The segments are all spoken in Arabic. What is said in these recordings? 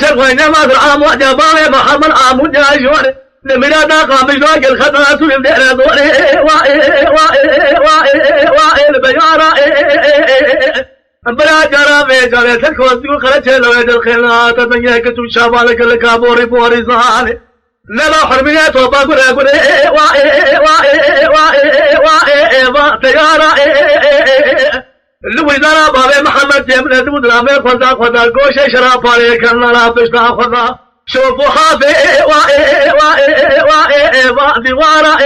شرفين ما درعام وجباي محمد عمود جاشور نمرا داقا مجواك الخطرات ويبدأ دوري وائل بيارا بلا جرى بيجاري تكوزيو خرجي لو يد الخيلات تنياك تشابالك الكابوري بوري زهاني نلا حرمية توبا قرى تيارا الوزارة بابي محمد جيبنا دمدرامي خدا قوشي شراب عليك النلا بشنا خدا شوفوا حافي دوارا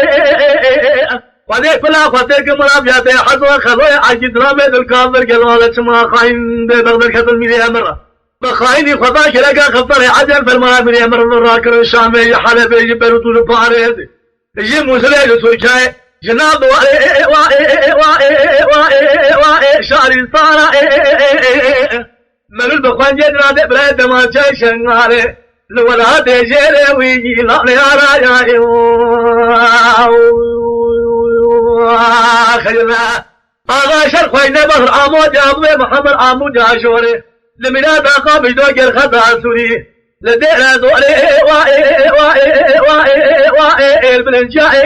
وذيك بلا فتيك مرابياتي حزوة خذوي عجد رامي الكافر قلوالة ما خاين بغدر كتل مليا مرة بخايني خدا شلقا خطري عجل في المرابيا مرة راكر الشامي يحلب يجبر طول فاريدي يجي مسلي سويشاي جناب شاري صارا ملول بخوان جدنا دي بلاد ما جاي شنغاري لولا تجري ويجي لا يا خينا هذا شرق وين بحر عمود يا محمد عمود عاشوري لمنا داقا بيدوك الخطا سوري لدينا دولي البلنجاي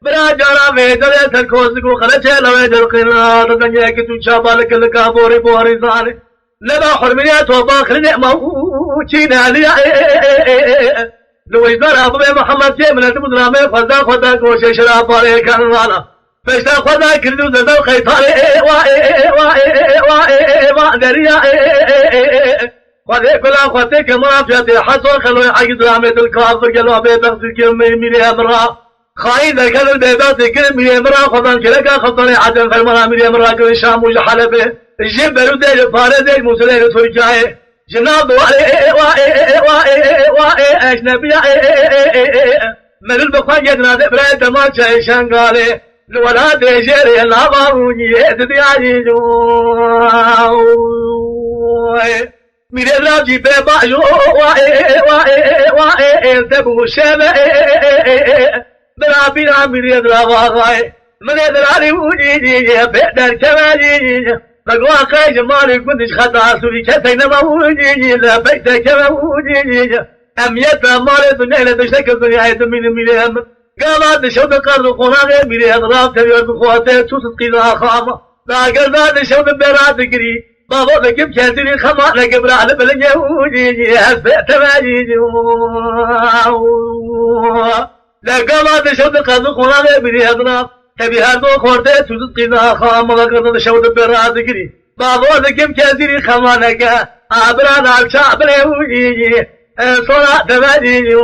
بلا جرى ميدل تنكوزكو خلجي لو يد القناط دنياك تشابالك الكابوري بوري زاني لما حرميات وباخر نعمة وشينا لي لو يزار أبو محمد جيمنا تمدرامي خدا كوشي شراب عليك الرانا فاشتا خدا كردو زدو خيطاري دريا خذي كلا خذيك مرافياتي حسوا خلوي عقد رامي الكافر قالوا أبي بغسل كلمي ملي أمرا خاين ذاك البيبات كلمي أمرا خذان كلك خذاني عدن في المرا ملي أمرا كل شام وجحلبه الجيب برود الفارد المسلمين ترجعه جناب أجنبي من البخان جدنا دبرة ما شايشان قاله ولا تجري لا باروني تدعي مير راجي بباجو تبو شبه بلا مير راغاي من يدري وجي بدر كمالي بقوا جمالي كنتش خطا سوري كتينا موجي لا بيتك موجي أم يتا مالي دنيا لا تشتكي دنيا من هم قالت شوط قرض قناغي ميري أضراب تبير بخواتي توسط قيلها خامة لا قلت شوط براد قري بابا لكم كاتري خما لك براد بلنجا وجي هسبت ماجي لا قالت شوط قرض قناغي ميري أضراب تبي هذا خورته تزقينا خام وقرن شود براد قري بابا لكم كثير خمانك أبران الشعب لوجي صلاة تبادي